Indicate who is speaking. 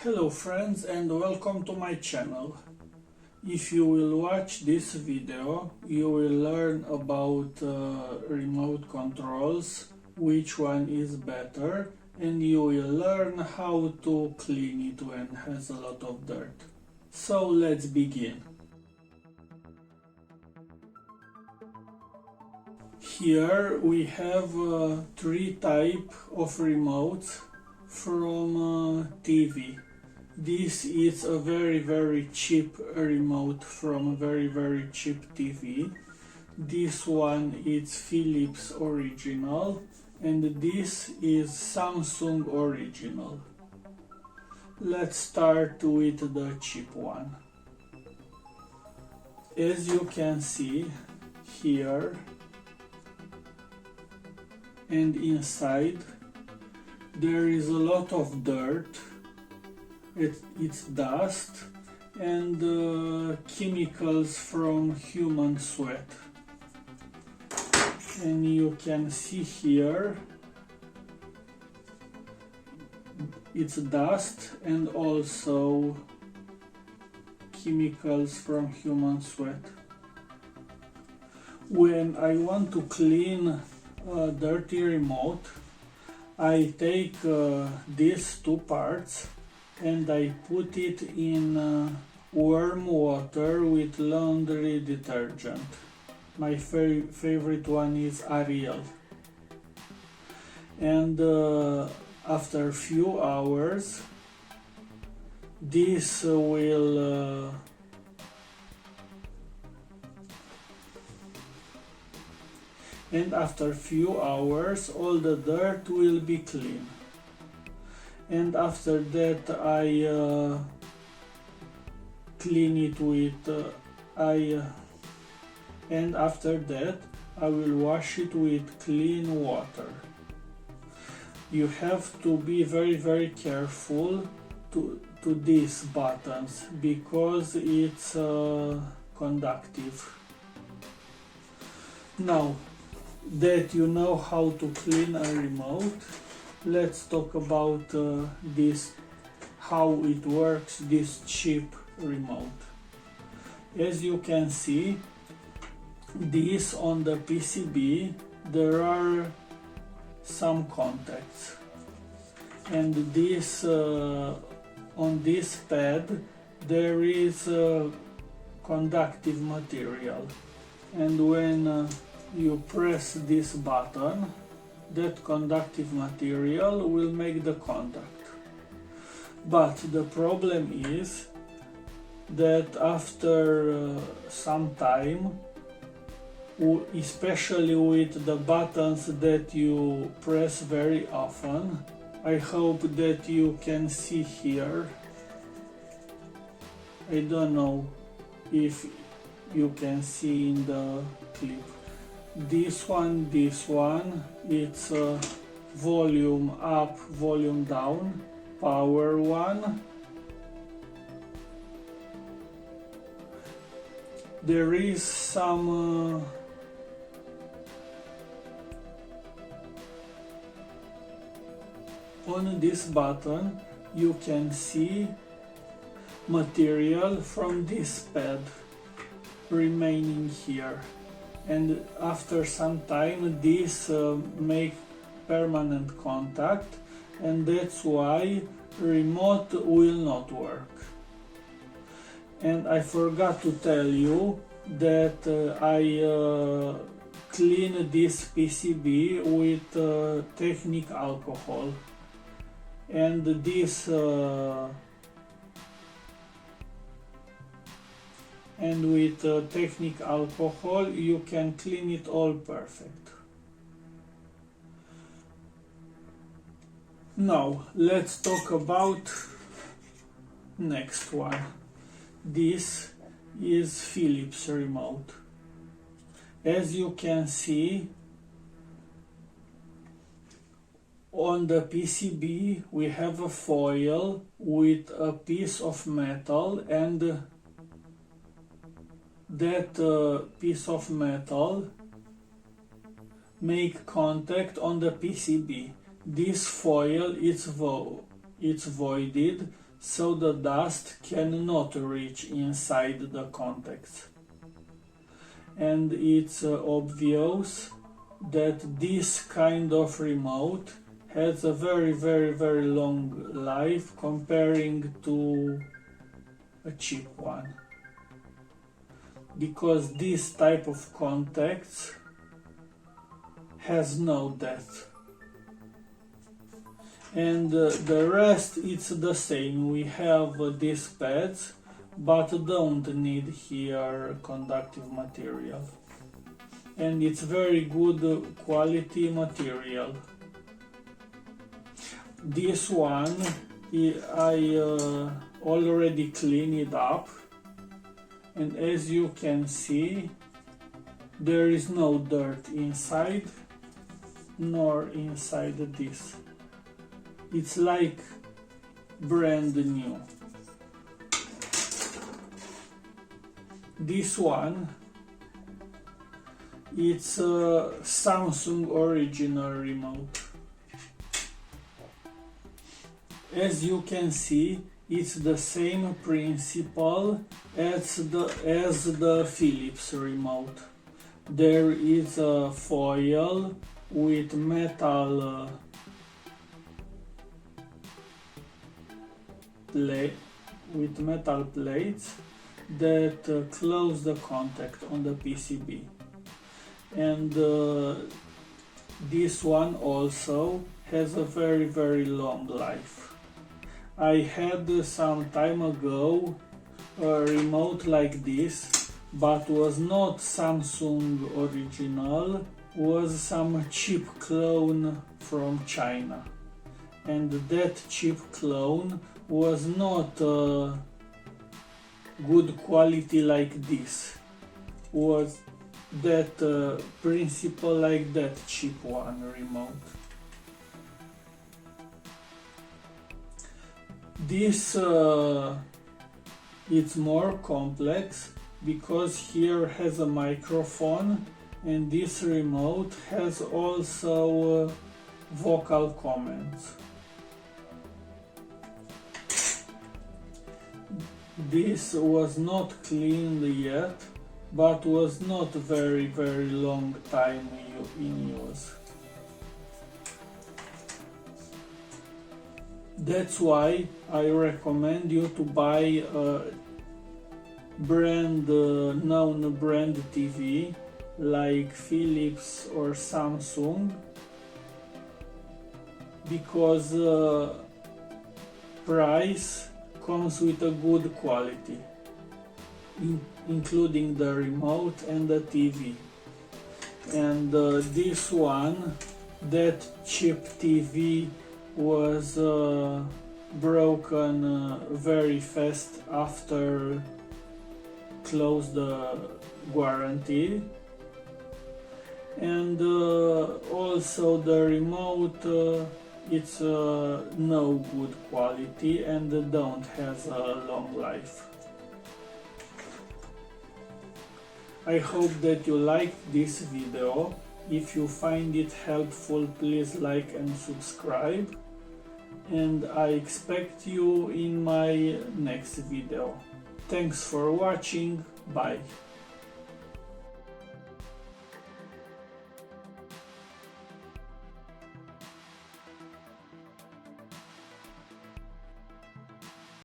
Speaker 1: Hello friends and welcome to my channel. If you will watch this video, you will learn about remote controls, which one is better, and you will learn how to clean it when it has a lot of dirt. So let's begin. Here we have three types of remotes from TV. This is a very cheap remote from a very cheap TV. This one is Philips original and this is Samsung original. Let's start with the cheap one. As you can see here and inside, there is a lot of dirt. It's dust and chemicals from human sweat. And you can see here it's dust and also chemicals from human sweat. When I want to clean a dirty remote, I take these two parts and I put it in warm water with laundry detergent. My favorite one is Ariel. And after a few hours, this will and after a few hours all the dirt will be clean. And after that I clean it with and after that I will wash it with clean water. You have to be very careful to these buttons because it's conductive. Now that you know how to clean a remote, let's talk about this, how it works, this cheap remote. As you can see, this on the PCB, there are some contacts, and this on this pad there is conductive material, and when you press this button, that conductive material will make the contact. But the problem is that after some time, especially with the buttons that you press very often, I hope that you can see here. I don't know if you can see in the clip. This one, it's volume up, volume down, power one. There is some on this button you can see material from this pad remaining here. And after some time this make permanent contact, and that's why remote will not work. And I forgot to tell you that I clean this PCB with Technic alcohol, and this and with Technic alcohol you can clean it all perfect. Now let's talk about next one. This is Philips Remote. As you can see, on the PCB we have a foil with a piece of metal, and that piece of metal make contact on the PCB. This foil is voided, so the dust cannot reach inside the contacts. And it's obvious that this kind of remote has a very long life comparing to a cheap one, because this type of contacts has no death. And the rest, it's the same. We have these pads, but don't need here conductive material, and it's very good quality material. This one I already cleaned it up, and as you can see, there is no dirt inside nor inside this. It's like brand new. This one, it's a Samsung original remote. As you can see, it's the same principle as the Phillips Remote. There is a foil with metal plates that close the contact on the PCB. And this one also has a very long life. I had some time ago a remote like this, but was not Samsung original, was some cheap clone from China. And that cheap clone was not good quality like this. Was that principle like that cheap one remote. This it's more complex because here has a microphone, and this remote has also vocal commands. This was not cleaned yet, but was not very long time in use. That's why I recommend you to buy a known brand TV like Philips or Samsung, because price comes with a good quality, including the remote and the TV. And this one, that cheap TV, was broken very fast after close the warranty. And also the remote, it's no good quality and don't have a long life. I hope that you liked this video. If you find it helpful, please like and subscribe. And I expect you in my next video. Thanks for watching. Bye.